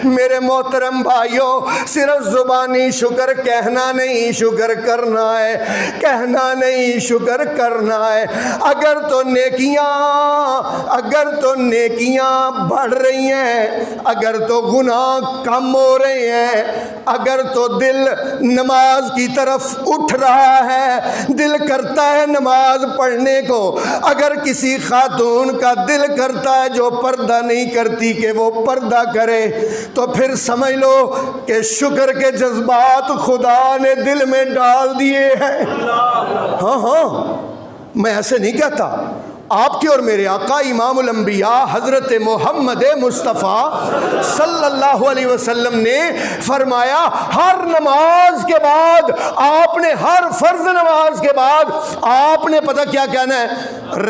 میرے محترم بھائیوں، صرف زبانی شکر کہنا نہیں، شکر کرنا ہے، کہنا نہیں شکر کرنا ہے۔ اگر تو نیکیاں بڑھ رہی ہیں، اگر تو گناہ کم ہو رہے ہیں، اگر تو دل نماز کی طرف اٹھ رہا ہے، دل کرتا ہے نماز پڑھنے کو، اگر کسی خاتون کا دل کرتا ہے جو پردہ نہیں کرتی کہ وہ پردہ کرے، تو پھر سمجھ لو کہ شکر کے جذبات خدا نے دل میں ڈال دیے ہیں۔ ہاں میں ایسے نہیں کہتا، آپ کے اور میرے آقا امام الانبیاء حضرت محمد مصطفیٰ صلی اللہ علیہ وسلم نے فرمایا، ہر نماز کے بعد آپ نے، ہر فرض نماز کے بعد آپ نے پتہ کیا کہنا ہے؟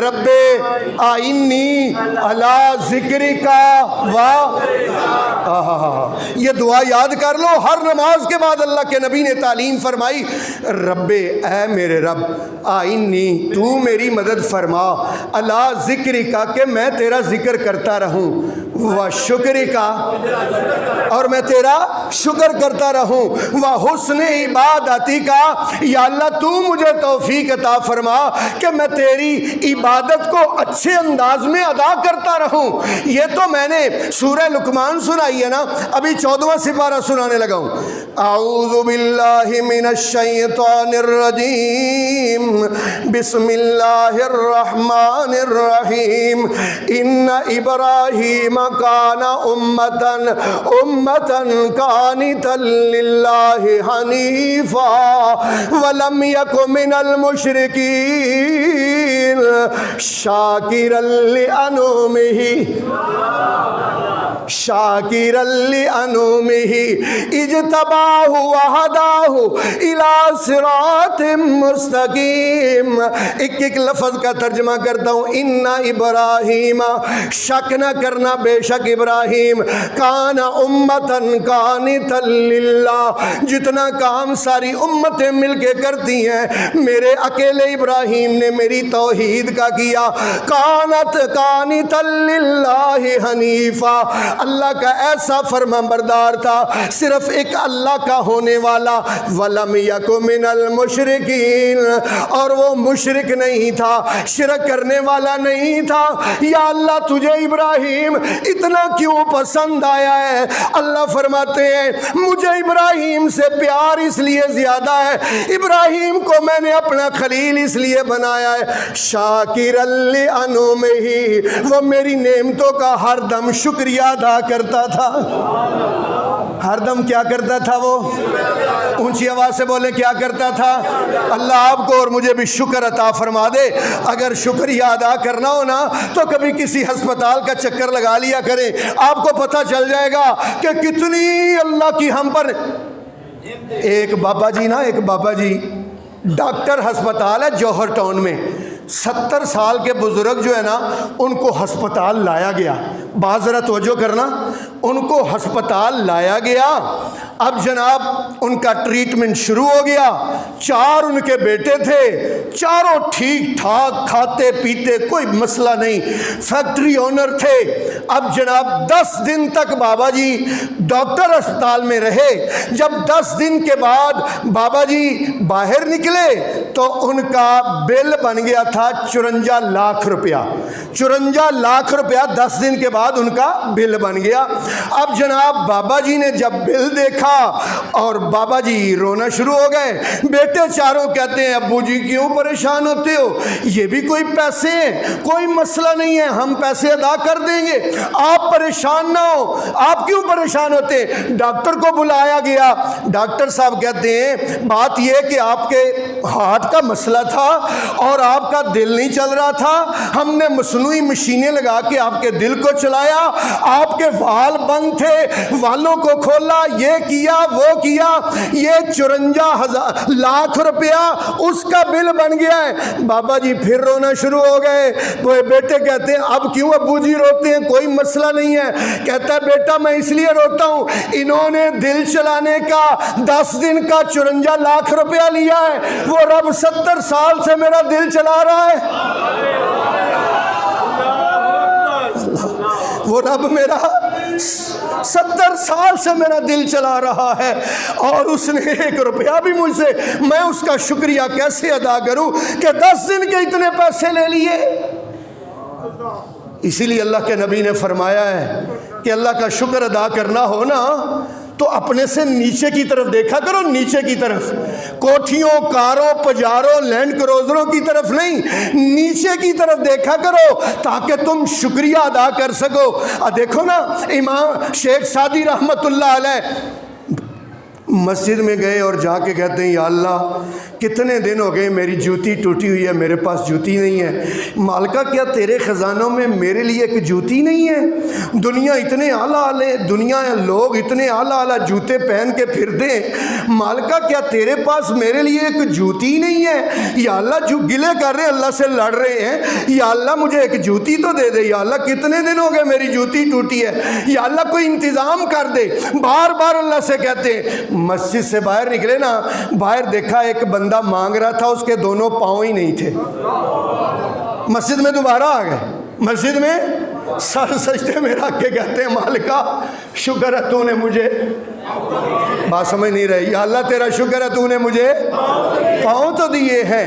رب آئینی علی ذکرک یہ دعا یاد کر لو، ہر نماز کے بعد اللہ کے نبی نے تعلیم فرمائی، رب اے میرے رب، آئینی تو میری مدد فرما، اللہ ذکری کا کہ میں تیرا ذکر کرتا رہوں، وشکری کا اور میں تیرا شکر کرتا رہوں، وحسن عبادتی کا، یا اللہ تو مجھے توفیق عطا فرما کہ میں تیری عبادت کو اچھے انداز میں ادا کرتا رہوں۔ یہ تو میں نے سورہ لقمان سنائی ہے نا، ابھی 14واں سپارہ سنانے لگا ہوں۔ اعوذ باللہ من الشیطان الرجیم، بسم اللہ الرحمن الرحیم، ان ابراہیم کان امتا قانتا للہ حنیفا ولم یک من المشرکین شاکرا لانعمہ اجتباہ وہداہ الی صراط مستقیم۔ ایک لفظ کا ترجمہ کرتا ہوں، ان ابراہیم، شک نہ کرنا بے شک ابراہیم، کان امتاً قانتاً للہ، جتنا کام ساری امتیں مل کے کرتی ہیں میرے اکیلے ابراہیم نے میری توحید کا کیا، قانتاً للہ حنیفا، اللہ کا ایسا فرما بردار تھا، صرف ایک اللہ کا ہونے والا، ولم یک من المشرکین، اور وہ مشرک نہیں تھا، شرک کرنے والا نہیں تھا۔ یا اللہ تجھے ابراہیم اتنا کیوں پسند آیا ہے؟ اللہ فرماتے ہیں مجھے ابراہیم سے پیار اس لیے زیادہ ہے، ابراہیم کو میں نے اپنا خلیل اس لیے بنایا ہے، شاکرا لانعمہ، وہ میری نعمتوں کا ہر دم شکریہ ادا کرتا تھا۔ ہر دم کیا کرتا تھا؟ وہ اونچی آواز سے بولے، کیا کرتا تھا؟ اللہ آپ کو اور مجھے بھی شکر عطا فرما دے۔ اگر شکریہ ادا کرنا ہو نا تو کبھی کسی ہسپتال کا چکر لگا لیا کریں، آپ کو پتہ چل جائے گا کہ کتنی اللہ کی ہم پر۔ ایک بابا جی ڈاکٹر ہسپتال ہے جوہر ٹاؤن میں، 70 سال کے بزرگ جو ہے نا ان کو ہسپتال لایا گیا، بات ذرا توجہ کرنا، ان کو ہسپتال لایا گیا، اب جناب ان کا ٹریٹمنٹ شروع ہو گیا، 4 ان کے بیٹے تھے، چاروں ٹھیک ٹھاک کھاتے پیتے کوئی مسئلہ نہیں، فیکٹری اونر تھے۔ اب جناب 10 دن تک بابا جی ڈاکٹر اسپتال میں رہے، جب 10 دن کے بعد بابا جی باہر نکلے تو ان کا بل بن گیا تھا 54 لاکھ روپیہ، 54 لاکھ روپیہ 10 دن کے بعد ان کا بل بن گیا۔ اب جناب بابا جی نے جب بل دیکھا اور بابا جی رونا شروع ہو گئے، بیٹے چاروں کہتے ہیں ابو جی کیوں پریشان ہوتے ہو، یہ بھی کوئی پیسے ہیں، کوئی مسئلہ نہیں ہے، ہم پیسے ادا کر دیں گے، آپ پریشان نہ ہو، آپ کیوں پریشان ہوتے؟ ڈاکٹر کو بلایا گیا، ڈاکٹر صاحب کہتے ہیں بات یہ کہ آپ کے ہارٹ کا مسئلہ تھا اور آپ کا دل نہیں چل رہا تھا، ہم نے مصنوعی مشینیں لگا کے آپ کے دل کو چلایا، آپ کے وال بند تھے، والوں کو کھولا، یہ کیا وہ کیا، یہ 54 لاکھ روپیہ اس کا بل بن گیا ہے۔ بابا جی پھر رونا شروع ہو گئے، وہ بیٹے کہتے ہیں اب کیوں ابو جی روتے ہیں، کوئی مسئلہ نہیں ہے۔ کہتا ہے بیٹا میں اس لیے روتا ہوں، انہوں نے دل چلانے کا 10 دن کا 54 لاکھ روپیہ لیا ہے، وہ رب 70 سال سے میرا دل چلا رہا ہے، وہ رب میرا 70 سال سے میرا دل چلا رہا ہے اور اس نے 1 روپیہ بھی مجھ سے، میں اس کا شکریہ کیسے ادا کروں کہ 10 دن کے اتنے پیسے لے لیے۔ اسی لیے اللہ کے نبی نے فرمایا ہے کہ اللہ کا شکر ادا کرنا ہو نا تو اپنے سے نیچے کی طرف دیکھا کرو، نیچے کی طرف، کوٹھیوں، کاروں، پجاروں، لینڈ کروزروں کی طرف نہیں، نیچے کی طرف دیکھا کرو تاکہ تم شکریہ ادا کر سکو۔ دیکھو نا امام شیخ سعدی رحمت اللہ علیہ مسجد میں گئے اور جا کے کہتے ہیں یا اللہ کتنے دن ہو گئے میری جوتی ٹوٹی ہوئی ہے، میرے پاس جوتی نہیں ہے۔ مالکہ کیا تیرے خزانوں میں میرے لیے ایک جوتی نہیں ہے؟ دنیا اتنے اعلیٰ اعلیٰ، دنیا لوگ اتنے اعلیٰ اعلیٰ جوتے پہن کے پھرتے ہیں، مالکہ کیا تیرے پاس میرے لیے ایک جوتی نہیں ہے؟ یا اللہ جو گلے کر رہے ہیں، اللہ سے لڑ رہے ہیں، یا اللہ مجھے ایک جوتی تو دے دے، یا اللہ کتنے دن ہو گئے میری جوتی ٹوٹی ہے، یا اللہ کوئی انتظام کر دے۔ بار بار اللہ سے کہتے ہیں۔ مسجد سے باہر نکلے نا، باہر دیکھا ایک بندہ مانگ رہا تھا، اس کے دونوں پاؤں ہی نہیں تھے۔ مسجد میں دوبارہ آ گئے، مسجد میں سر سجدے میں رکھ کے کہتے ہیں مالکہ شکر ہے تو نے مجھے، بات سمجھ نہیں رہی، یا اللہ تیرا شکر ہے تو نے مجھے پاؤں تو دیے ہیں۔